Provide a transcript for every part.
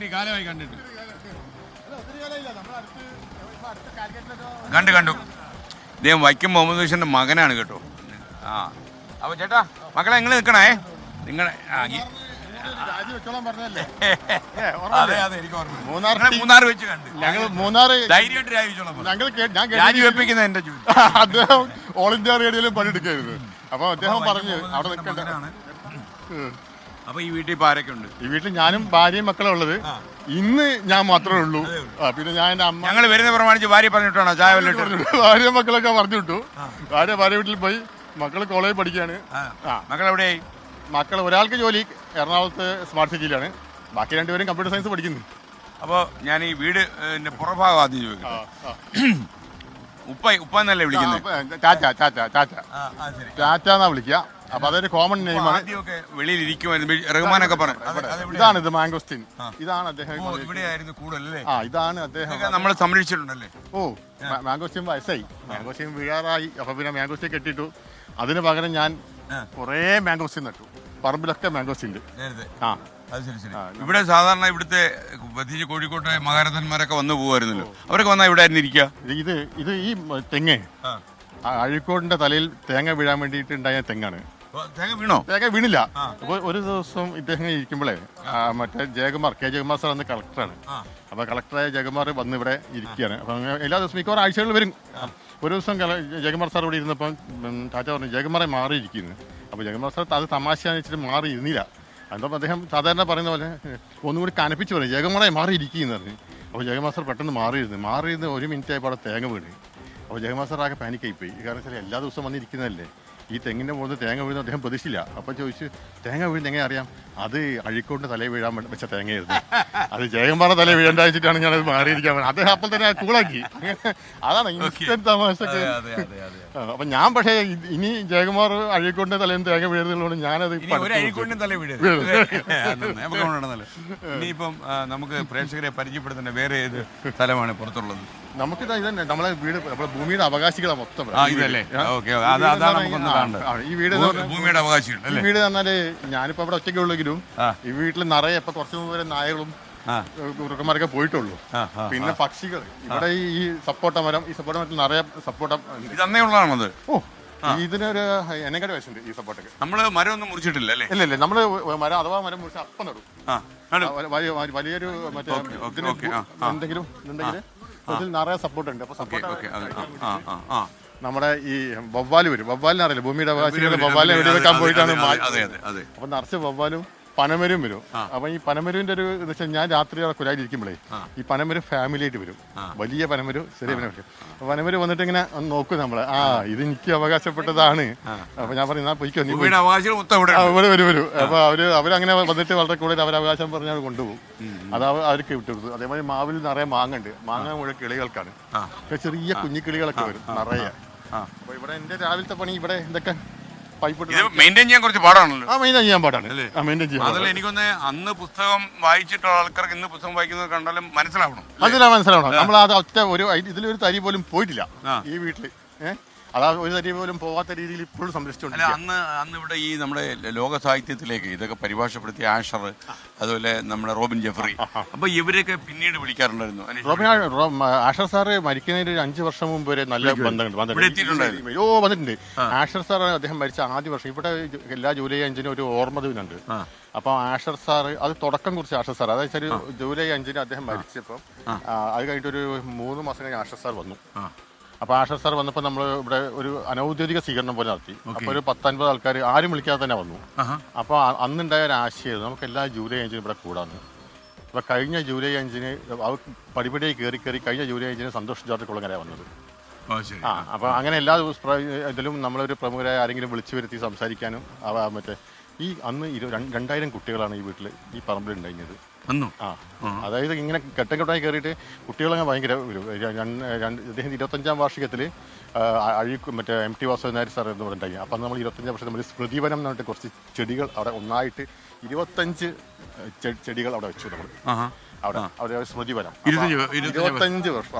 ഒത്തിരി കാലമായി കണ്ടിട്ട്. കണ്ടു ഇദ്ദേഹം വൈക്കം മുഹമ്മദ് ബഷീറിന്റെ മകനാണ് കേട്ടോ. ആ അപ്പൊ ചേട്ടാ മക്കളെ നിങ്ങൾ നിൽക്കണേ. നിങ്ങളെ മൂന്നാർ വെച്ച് കണ്ടു. ഞങ്ങൾ ധൈര്യമായിട്ട് രാജിവെപ്പിക്കുന്ന എന്റെ അദ്ദേഹം ഓൾ ഇന്ത്യ റേഡിയോയിലും പണിയെടുക്കായിരുന്നു. അപ്പൊ അദ്ദേഹം പറഞ്ഞു അവിടെ നിൽക്കണ്ട. അപ്പൊ ഈ വീട്ടിൽ ഇപ്പൊ ആരൊക്കെ ഉണ്ട്? ഈ വീട്ടിൽ ഞാനും ഭാര്യയും മക്കളും ഉള്ളത്. ഇന്ന് ഞാൻ മാത്രമേ ഉള്ളൂ. പിന്നെ ഞാൻ എന്റെ അമ്മ ഞങ്ങൾ വരുന്ന പ്രമാണിച്ച് ഭാര്യ പറഞ്ഞിട്ടാണോ ചായ ഭാര്യ മക്കളൊക്കെ പറഞ്ഞു വിട്ടു. ഭാര്യ വീട്ടിൽ പോയി. മക്കള് കോളേജിൽ പഠിക്കുകയാണ്. മക്കൾ എവിടെയായി? മക്കൾ ഒരാൾക്ക് ജോലി എറണാകുളത്ത് സ്മാർട്ട് സിറ്റിയിലാണ്. ബാക്കി രണ്ടുപേരും കമ്പ്യൂട്ടർ സയൻസ് പഠിക്കുന്നു. അപ്പോൾ ഞാൻ ഈ വീട് പുറഭാഗം ആദ്യം ചോദിക്കാം. ഉപ്പ എന്നല്ലേ വിളിക്കുന്നത്? ചാച്ച എന്നാ വിളിക്കുക. അപ്പൊ അതൊരു കോമൺ നെയിമാണ്. വെളിയിൽ ഇരിക്കുമായിരുന്നു റഹ്മാനൊക്കെ പറഞ്ഞു. ഇതാണ് ഇത് മാംഗോസ്റ്റിൻ. ഇതാണ് അദ്ദേഹം ഇവിടെയായിരുന്നു കൂടുതലല്ലേ? ഇതാണ് അദ്ദേഹം നമ്മൾ സംരക്ഷിച്ചിട്ടുണ്ടല്ലേ? മാംഗോസ്റ്റിൻ വയസ്സായി. മാംഗോസ്റ്റിൻ വീഴാറായി. അപ്പൊ പിന്നെ മാംഗോസ്റ്റിൻ കെട്ടിട്ടു. അതിന് പകരം ഞാൻ കുറേ മാംഗോസ്റ്റിൻ നട്ടു. പറമ്പിലൊക്കെ മാംഗോസ്റ്റിൻ ഉണ്ട്. ഇവിടെ സാധാരണ ഇവിടുത്തെ പ്രത്യേകിച്ച് കോഴിക്കോട്ടെ മഹാരഥന്മാരൊക്കെ വന്നു പോകുമായിരുന്നല്ലോ. അവരൊക്കെ വന്നാൽ ഇവിടെ ആയിരുന്നു ഇരിക്കുക. ഇത് ഈ തെങ്ങ് അഴീക്കോടിന്റെ തലയിൽ തേങ്ങ വീഴാൻ വേണ്ടിയിട്ട് ഉണ്ടായ തെങ്ങാണ്. തേങ്ങ വീണില്ല. അപ്പൊ ഒരു ദിവസം ഇദ്ദേഹം ഇരിക്കുമ്പോഴേ മറ്റേ ജയകുമാർ ജയകുമാർ സാർ അന്ന് കളക്ടറാണ്. അപ്പൊ കളക്ടറായ ജയകുമാർ വന്ന് ഇവിടെ ഇരിക്കുകയാണ്. അപ്പൊ എല്ലാ ദിവസവും മിക്കവാറും ആഴ്ചകളിൽ വരും. ഒരു ദിവസം ജയകുമാർ സാർ ഇവിടെ ഇരുന്നപ്പം ചാച്ച പറഞ്ഞു ജയകുമാറെ മാറിയിരിക്കുന്നു. അപ്പൊ ജയകുമാർ സാർ അത് തമാശയാന്ന് വെച്ചിട്ട് മാറി ഇരുന്നില്ല. അതപ്പോൾ അദ്ദേഹം സാധാരണ പറയുന്ന പോലെ ഒന്നുകൂടി കനപ്പിച്ച് പറയും ജയകുമാറെ മാറിയിരിക്കുന്നു പറഞ്ഞു. അപ്പോൾ ജയകുമാർ സാർ പെട്ടെന്ന് മാറിയിരുന്ന് 1 മിനിറ്റ് ആയപ്പോൾ അവിടെ തേങ്ങ വീണ്. അപ്പോൾ ജയകുമാർ സാർ ആകെ പാനിക്കായിപ്പോയി. കാരണം വെച്ചാൽ എല്ലാ ദിവസവും വന്നിരിക്കുന്നതല്ലേ. ഈ തെങ്ങിൻ്റെ മുകളിൽ തേങ്ങ വീഴുന്ന അദ്ദേഹം പ്രതീക്ഷിച്ചില്ല. അപ്പം ചോദിച്ചു തേങ്ങ വീഴുന്ന എങ്ങനെ അറിയാം? അത് അഴീക്കോടിൻ്റെ തലയിൽ വീഴാൻ വെച്ച തേങ്ങയായിരുന്നു. അത് ജയകുമാറിന്റെ തലയിൽ വീഴേണ്ട വെച്ചിട്ടാണ് ഞാനത് മാറിയിരിക്കാൻ. അദ്ദേഹം അപ്പോൾ തന്നെ കൂളാക്കി. അതാണ് ഇൻസ്റ്റന്റ് തമാശക്ക്. അപ്പൊ ഞാൻ പക്ഷേ ഇനി ജയകുമാർ അഴീക്കോടിന്റെ തലയിൽ തേങ്ങ വീഴുന്നതുകൊണ്ട് ഞാനത് ഇനിയിപ്പം നമുക്ക് പ്രേക്ഷകരെ പരിചയപ്പെടുത്തേണ്ട വേറെ ഏത് സ്ഥലമാണ് പുറത്തുള്ളത്? നമുക്കിത് ഇതന്നെ നമ്മളെ വീട് നമ്മളെ ഭൂമിയുടെ അവകാശികളാണ് മൊത്തം. ഈ വീട് ഭൂമിയുടെ അവകാശികൾ. ഈ വീട് പറഞ്ഞാല് ഞാനിപ്പോ അവിടെ ഒറ്റയ്ക്ക് ഉള്ളെങ്കിലും ഈ വീട്ടിൽ നിറയെ ഇപ്പൊ കുറച്ചു മുമ്പ് വരെ നായകളും കുറുക്കന്മാരൊക്കെ പോയിട്ടുള്ളൂ. പിന്നെ പക്ഷികൾ ഇവിടെ ഈ സപ്പോട്ട മരം, ഈ സപ്പോട്ട മരത്തിൽ നിറയെ സപ്പോട്ട ഇതന്നേ ഉള്ളതാണത്. ഇതിനൊരു എന്നെക്കാട് വയസ്സുണ്ട് ഈ സപ്പോട്ടക്ക്. നമ്മള് മരം ഒന്നും മുറിച്ചിട്ടില്ല അല്ലേ? ഇല്ല നമ്മള് മരം അഥവാ മരം മുറിച്ച് അപ്പം നടും. വലിയൊരു മറ്റേ എന്തെങ്കിലും ഇതിൽ നിറയെ സപ്പോർട്ട് ഉണ്ട്. അപ്പൊ സപ്പോർട്ട് നമ്മുടെ ഈ വവ്വാല് വരും. വവ്വാലിനെ അറിയില്ല, ഭൂമിയുടെ അവകാശികളെ വവ്വാലിനെ വെടിവെക്കാൻ പോയിട്ടാണ്. അപ്പൊ നിറച്ച് വവ്വാലും പനമരവും വരും. അപ്പൊ ഈ പനമരുവിന്റെ ഒരു എന്ന് വെച്ചാൽ ഞാൻ രാത്രി അവിടെ കുലായിരിക്കുമ്പോഴേ ഈ പനമരം ഫാമിലി ആയിട്ട് വരും. വലിയ പനമരം, ചെറിയ പനമരം. പനമരം വന്നിട്ട് ഇങ്ങനെ നോക്കും നമ്മളെ. ഇത് എനിക്ക് അവകാശപ്പെട്ടതാണ്. അപ്പൊ ഞാൻ പറഞ്ഞു പൊയ്ക്കോ, വരും. അപ്പൊ അവരങ്ങനെ വന്നിട്ട് വളരെ കൂടുതൽ അവരവകാശം പറഞ്ഞാൽ കൊണ്ടുപോകും. അത് അവർക്ക് വിട്ടുകൊടുത്തു. അതേമാതിരി മാവിൽ നിറയെ മാങ്ങ ഉണ്ട്. മാങ്ങ മുഴുവൻ കിളികൾക്കാണ്. ചെറിയ കുഞ്ഞിക്കിളികളൊക്കെ വരും നിറയെ. അപ്പൊ ഇവിടെ എന്റെ രാവിലത്തെ പണി ഇവിടെ എന്തൊക്കെ മെയിൻറ്റെയിൻ ചെയ്യാൻ കുറച്ച് പാടാണല്ലോ. മെയിൻറ്റെയിൻ ചെയ്യാൻ പാടാണ്. അതല്ല എനിക്കൊന്ന് അന്ന് പുസ്തകം വായിച്ചിട്ടുള്ള ആൾക്കാർക്ക് ഇന്ന് പുസ്തകം വായിക്കുന്നത് കണ്ടാലും മനസ്സിലാവണം. മനസ്സിലാവണം. നമ്മൾ അത് ഒറ്റ ഇതിലൊരു തരി പോലും പോയിട്ടില്ല ഈ വീട്ടില്. അതാ ഒരു തരി പോലും പോവാത്ത രീതിയിൽ ഇപ്പോഴും സംരക്ഷിച്ചുകൊണ്ട്. അന്ന് ഇവിടെ ഈ നമ്മുടെ ലോക സാഹിത്യത്തിലേക്ക് ഇതൊക്കെ പരിഭാഷപ്പെടുത്തിയ ആഷർ, അതുപോലെ നമ്മുടെ റോബിൻ ജെഫറി, അപ്പൊ ഇവരൊക്കെ പിന്നീട് വിളിക്കാറുണ്ടായിരുന്നു. ആഷർ സാറ് മരിക്കുന്നതിന് 5 വർഷം മുമ്പ് വരെ നല്ല വന്നിട്ടുണ്ട്. ആഷർ സാർ അദ്ദേഹം മരിച്ച ആദ്യ വർഷം ഇവിടെ എല്ലാ ജൂലൈ 5-ന് ഒരു ഓർമ്മ ദിനമുണ്ട്. അപ്പൊ ആഷർ സാറ് അത് തുടക്കം കുറിച്ച് ആഷർ സാർ അതായത് ജൂലൈ 5-ന് അദ്ദേഹം മരിച്ചപ്പോൾ അത് കഴിഞ്ഞിട്ടൊരു 3 മാസം കഴിഞ്ഞ് ആഷർ സാർ വന്നു. അപ്പോൾ ആഷർ സാർ വന്നപ്പോൾ നമ്മൾ ഇവിടെ ഒരു അനൗദ്യോഗിക സ്വീകരണം പോലെ നടത്തി. അപ്പോൾ ഒരു 10-50 ആൾക്കാർ ആരും വിളിക്കാതെ തന്നെ വന്നു. അപ്പോൾ അന്നുണ്ടായ ഒരു ആശയം നമുക്ക് എല്ലാ ജൂലൈ 5-ന് ഇവിടെ കൂടാന്ന്. അപ്പോൾ കഴിഞ്ഞ ജൂലൈ 5-ന് പടിപടിയായി കയറി കഴിഞ്ഞ ജൂലൈ 5-ന് സന്തോഷ് ജോർജ് കുളങ്ങര വന്നത്. അപ്പോൾ അങ്ങനെ എല്ലാ ഇതിലും നമ്മളൊരു പ്രമുഖരായ ആരെങ്കിലും വിളിച്ചു വരുത്തി സംസാരിക്കാനും മറ്റേ ഈ അന്ന് 2000 കുട്ടികളാണ് ഈ വീട്ടിൽ ഈ പറമ്പിലുണ്ടായിരുന്നത്. അതായത് ഇങ്ങനെ ഘട്ടം കയറിയിട്ട് കുട്ടികളങ്ങനെ ഭയങ്കര അദ്ദേഹം 25-ാം വാർഷികത്തിൽ മറ്റേ MT വാസുദേവൻ നായർ സാർ എന്ന് ഉണ്ടായി. അപ്പം നമ്മൾ 25-ാം വർഷത്തിൽ നമ്മൾ സ്മൃതിവനം എന്ന് പറഞ്ഞിട്ട് കുറച്ച് ചെടികൾ അവിടെ ഒന്നായിട്ട് 25 ചെടികൾ അവിടെ വെച്ചു നമ്മൾ. ആഹാ. അവിടെ സ്മൃതി വനം 25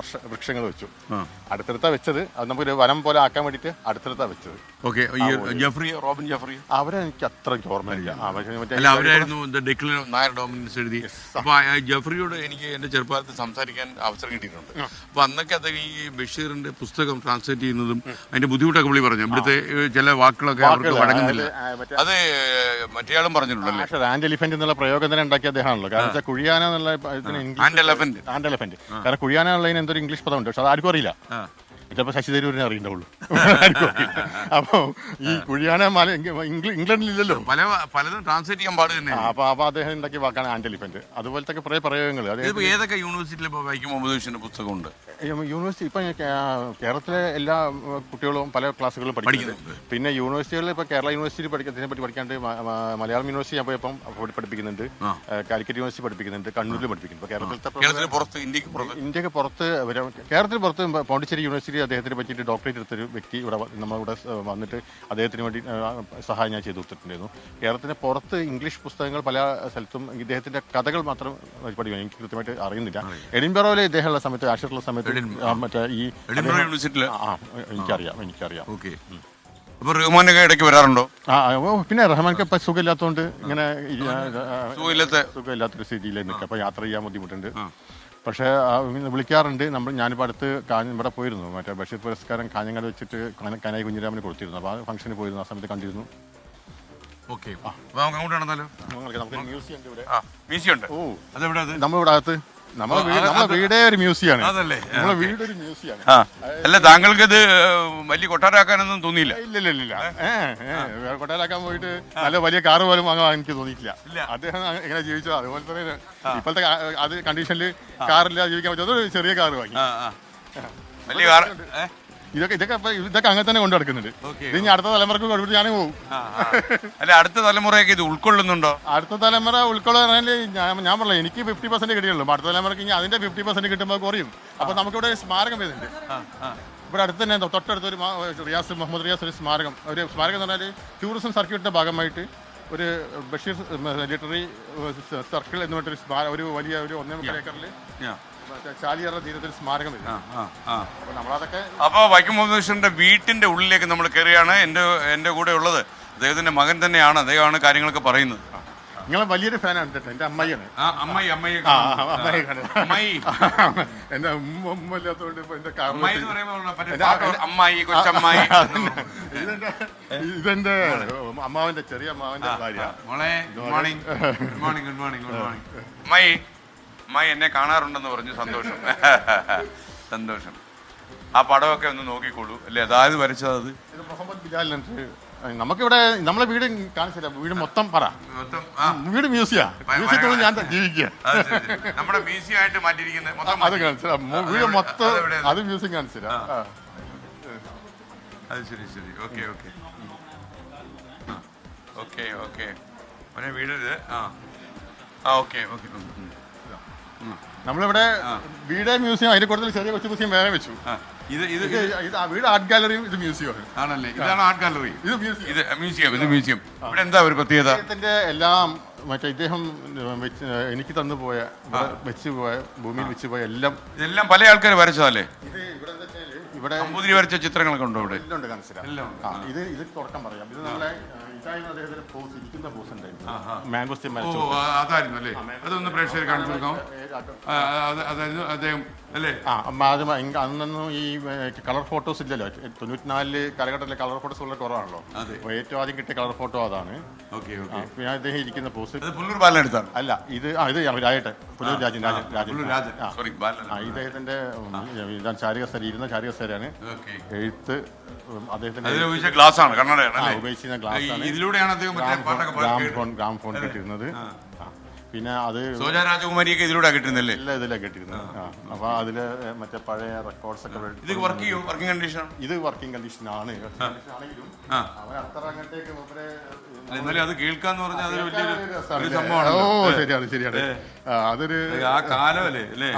വൃക്ഷങ്ങൾ വെച്ചു. അടുത്തടുത്താ വെച്ചത്. അത് നമുക്കൊരു വനം പോലെ ആക്കാൻ വേണ്ടിയിട്ട് അടുത്തടുത്താ വെച്ചത്. ഓക്കെ. റോബിൻ ജെഫ്രി അവരെ എനിക്ക് അത്ര ഓർമ്മയില്ല. അല്ല, അവരായിരുന്നു ഡെക്ലൻ നായർ ഡോമിനൻസ് എഴുതി. അപ്പൊ ജെഫ്രിയോട് എനിക്ക് എന്റെ ചെറുപ്പകാലത്ത് സംസാരിക്കാൻ അവസരം കിട്ടിയിട്ടുണ്ട്. അപ്പൊ അന്നൊക്കെ അത് ഈ ബഷീറിന്റെ പുസ്തകം ട്രാൻസ്ലേറ്റ് ചെയ്യുന്നതും അതിന്റെ ബുദ്ധിമുട്ടൊക്കെ പുള്ളി പറഞ്ഞു. ഇവിടുത്തെ ചില വാക്കുകളൊക്കെ അവർക്ക് വഴങ്ങുന്നില്ല. അത് മറ്റേയാളും പറഞ്ഞിട്ടുണ്ടല്ലേ. ആൻഡ് എലിഫന്റ് എന്നുള്ള പ്രയോഗം തന്നെ ഉണ്ടാക്കിയ അദ്ദേഹമാണല്ലോ. കാരണം കുഴിയാന എന്നുള്ള ആൻഡ് എലഫന്റ്. കാരണം കുഴിയാന ഉള്ളതിന് എന്തൊരു ഇംഗ്ലീഷ് പദമുണ്ട്. പക്ഷെ അത് ആർക്കും അറിയില്ല. ചിലപ്പോൾ ശശി തരൂരിനെ അറിയണ്ടാവുള്ളൂ. അപ്പൊ ഈ കുഴിയാന ഇംഗ്ലണ്ടിലില്ലല്ലോ. പലതും ട്രാൻസ്ലേറ്റ് ചെയ്യാൻ പാട് തന്നെ. അപ്പൊ അദ്ദേഹം ഉണ്ടാക്കിയ വാക്കാണ് ആൻഡ് എലിഫന്റ്. അതുപോലത്തെ കുറെ പ്രയോഗങ്ങൾ. ഏതൊക്കെ യൂണിവേഴ്സിറ്റിയിൽ വൈക്കം മുഹമ്മദ് ബഷീറിന്റെ പുസ്തകമുണ്ട്? യൂണിവേഴ്സിറ്റി ഇപ്പൊ കേരളത്തിലെ എല്ലാ കുട്ടികളും പല ക്ലാസ്സുകളും പഠിക്കുന്നുണ്ട്. പിന്നെ യൂണിവേഴ്സിറ്റികളിൽ ഇപ്പൊ കേരള യൂണിവേഴ്സിറ്റി ഇതിനെ പറ്റി പഠിക്കാണ്ട് മലയാളം യൂണിവേഴ്സിറ്റി ഞാൻ പോയപ്പം പഠിപ്പിക്കുന്നുണ്ട്. കാലിക്കറ്റ് യൂണിവേഴ്സിറ്റി പഠിപ്പിക്കുന്നുണ്ട്. കണ്ണൂരിൽ പഠിപ്പിക്കുന്നുണ്ട്. ഇന്ത്യക്ക് പുറത്ത് കേരളത്തിന് പുറത്ത് പോണ്ടിച്ചേരി യൂണിവേഴ്സിറ്റി അദ്ദേഹത്തിന് പറ്റിയിട്ട് ഡോക്ടറേറ്റ് എടുത്തൊരു വ്യക്തി ഇവിടെ നമ്മളിവിടെ വന്നിട്ട് അദ്ദേഹത്തിന് വേണ്ടി സഹായം ഞാൻ ചെയ്തു കൊടുത്തിട്ടുണ്ടായിരുന്നു. കേരളത്തിന് പുറത്ത് ഇംഗ്ലീഷ് പുസ്തകങ്ങൾ പല സ്ഥലത്തും ഇദ്ദേഹത്തിന്റെ കഥകൾ മാത്രം പഠിക്കണം. എനിക്ക് കൃത്യമായിട്ട് അറിയുന്നില്ല. എഡിൻബറോയിൽ ഇദ്ദേഹമുള്ള സമയത്ത് ആഷിറുള്ള സമയത്ത് മറ്റേ ഈ എനിക്കറിയാം. അപ്പൊ റഹ്മാനൊക്കെ ഇടയ്ക്ക് വരാറുണ്ടോ? പിന്നെ റഹ്മാനൊക്കെ ഇപ്പൊ സുഖമില്ലാത്തതുകൊണ്ട് ഇങ്ങനെ സുഖമില്ലാത്തൊരു സ്ഥിതിയിൽ നിൽക്കുക. അപ്പൊ യാത്ര ചെയ്യാൻ ബുദ്ധിമുട്ടുണ്ട്. പക്ഷേ വിളിക്കാറുണ്ട്. ഞാനിപ്പോൾ അടുത്ത് ഇവിടെ പോയിരുന്നു. മറ്റേ ബഷീർ പുരസ്കാരം കാഞ്ഞങ്ങാട് വെച്ചിട്ട് കനായി കുഞ്ഞിരാമന് കൊടുത്തിരുന്നു. അപ്പോൾ ആ ഫംഗ്ഷന് പോയിരുന്നു. ആ സമയത്ത് കണ്ടിരുന്നു. നമ്മളിവിടെ അകത്ത് നമ്മളെ വീടേ ഒരു മ്യൂസിയാണ്. നമ്മളെ വീട് ഒരു മ്യൂസിയാണ്. അല്ല, താങ്കൾക്ക് ഇത് വലിയ കൊട്ടാരാക്കാനൊന്നും തോന്നിയില്ല? ഇല്ല. കൊട്ടാരാക്കാൻ പോയിട്ട് നല്ല വലിയ കാറ് പോലും വാങ്ങാൻ എനിക്ക് തോന്നിയിട്ടില്ല. അദ്ദേഹം എങ്ങനെ ജീവിച്ചോ അതുപോലെ തന്നെ ഇപ്പോഴത്തെ അത് കണ്ടീഷനിൽ കാറില്ല ജീവിക്കാൻ പറ്റും. അതൊരു ചെറിയ കാറ് വാങ്ങി. വലിയ കാർ ഇതൊക്കെ അങ്ങനെ തന്നെ കൊണ്ടു നടക്കുന്നുണ്ട്. ഇത് ഇനി അടുത്ത തലമുറക്ക് കൊടുത്തിട്ട് ഞാനും പോകും. അല്ല, അടുത്ത തലമുറയൊക്കെ ഇത് ഉൾക്കൊള്ളുന്നുണ്ടോ? അടുത്ത തലമുറ ഉൾക്കൊള്ളാൻ ഞാൻ പറഞ്ഞില്ല, എനിക്ക് 50% കിട്ടിയുള്ളൂ. അടുത്ത തലമുറക്ക് ഇനി അതിന്റെ 50% കിട്ടുമ്പോൾ കുറയും. അപ്പൊ നമുക്കിവിടെ ഒരു സ്മാരകം വരുന്നുണ്ട്. ഇവിടെ അടുത്ത് തന്നെ തൊട്ടടുത്ത് ഒരു മുഹമ്മദ് റിയാസ് ഒരു സ്മാരകം എന്ന് പറഞ്ഞാൽ ടൂറിസം സർക്യൂട്ടിന്റെ ഭാഗമായിട്ട് ഒരു ബഷീർ ലിറ്റററി സർക്കിൾ എന്ന് പറഞ്ഞിട്ട് ഒരു വലിയ ഒരു 1.25 ഏക്കറിൽ ചാലിയാറുടെ തീരത്തിൽ സ്മാരകം വരും. അപ്പൊ വൈക്കം മുഹമ്മദ് ബഷീറിന്റെ വീട്ടിന്റെ ഉള്ളിലേക്ക് നമ്മൾ കയറിയാണ്. എന്റെ കൂടെ ഉള്ളത് അദ്ദേഹത്തിന്റെ മകൻ തന്നെയാണ്. അദ്ദേഹമാണ് കാര്യങ്ങളൊക്കെ പറയുന്നത്. നിങ്ങളെ വലിയൊരു ഫാനാണ്. എന്റെ അമ്മയാണ്. എന്റെ ഉമ്മ ഇല്ലാത്തതുകൊണ്ട് ഇതെന്റെ അമ്മാവന്റെ ചെറിയ അമ്മാവന്റെ ഭാര്യ. അമ്മായി എന്നെ കാണാറുണ്ടെന്ന് പറഞ്ഞു. സന്തോഷം. സന്തോഷം. ആ പടമൊക്കെ ഒന്ന് നോക്കിക്കോളൂ. അല്ലേ, അതായത് വരച്ചത് അത് മുഹമ്മദ് ബിലാൽ. നമുക്കിവിടെ നമ്മളെ വീട് കാണിച്ചില്ല. വീട് മൊത്തം വീട് മ്യൂസിയത്തിനുള്ളിൽ ഞാൻ ജീവിക്കുക. നമ്മുടെ മ്യൂസിയം ആയിട്ട് മാറ്റിയിരിക്കുന്നത് അത് കാണിച്ചില്ല. വീട് മൊത്തം അത് മ്യൂസിയം കാണിച്ചില്ല. അത് ശരി. ഓക്കെ. വീട് നമ്മളിവിടെ വീടേ മ്യൂസിയം, അതിന്റെ കൂടുതൽ ചെറിയ കൊച്ചു മ്യൂസിയം വേറെ വെച്ചു. വീട് ആർട്ട് ഗാലറിയും ഇത് മ്യൂസിയം ആണല്ലേ. ഇതാണ് ആർട്ട് ഗാലറി, ഇത് മ്യൂസിയം. ഇവിടെ എന്താ ഒരു പ്രത്യേകത? എല്ലാം മറ്റേ ഇദ്ദേഹം എനിക്ക് തന്നു പോയ ഭൂമിയിൽ വെച്ച് പോയ ഇതെല്ലാം പല ആൾക്കാർ വരച്ചതല്ലേ? ഇവിടെ നമ്പൂതിരി വരച്ച ചിത്രങ്ങളൊക്കെ ഉണ്ടോ ഇവിടെ? എല്ലാം ഉണ്ട്, കാണിച്ചില്ല. ഇത് തുടക്കം പറയാം. ഇത് നമ്മളെ അദ്ദേഹത്തിന്റെ പോസ് ഇരിക്കുന്ന പോസ് ഉണ്ടായിരുന്നു. മാംഗോസ്റ്റീൻ അതായിരുന്നു അല്ലേ? അതൊന്ന് പ്രേക്ഷകരെ കാണിച്ചു കൊടുക്കാം. അതായിരുന്നു അദ്ദേഹം അല്ലേ? അന്നൊന്നും ഈ കളർ ഫോട്ടോസ് ഇല്ലല്ലോ. 94 കാലഘട്ടത്തിലെ കളർ ഫോട്ടോസ് വളരെ കുറവാണല്ലോ. ഏറ്റവും ആദ്യം കിട്ടിയ കളർ ഫോട്ടോ അതാണ്. പിന്നെ അദ്ദേഹം ഇരിക്കുന്ന പോസ് പുല്ലൂർ ബാലൻ എടുത്താണ്. അല്ല, ഇത് രാജേട്ടൻ പുല്ലൂർ രാജൻ. ഇദ്ദേഹത്തിന്റെ ചാരികസ്ഥര ഇരുന്ന ചാരികസ്ഥരാണ്. എഴുത്ത് അദ്ദേഹത്തിന്റെ ഉപയോഗിച്ച ഗ്ലാസ് ആണ്, ഉപയോഗിച്ചിരുന്ന ഗ്ലാസ് ആണ്. ഇതിലൂടെയാണ് ഗ്രാംഫോൺ കിട്ടിയിരുന്നത്. പിന്നെ അത് സോജ രാജകുമാരിയൊക്കെ ഇതിലൂടെ കിട്ടുന്നില്ലേ? എല്ലാം ഇതിലാണ് കിട്ടിയിരുന്നത്. അപ്പൊ അതില് മറ്റേ പഴയ റെക്കോർഡ്സ് ഒക്കെ ഇത് വർക്കിംഗ് കണ്ടീഷൻ. ഇത് വർക്കിംഗ് കണ്ടീഷൻ ആണ്. ആണെങ്കിലും അവർ അത്ര അങ്ങോട്ടേക്ക് അത് കേൾക്കാന്ന് പറഞ്ഞാൽ ശരിയാണ്. അതൊരു ആ കാലമല്ലേ അല്ലേ?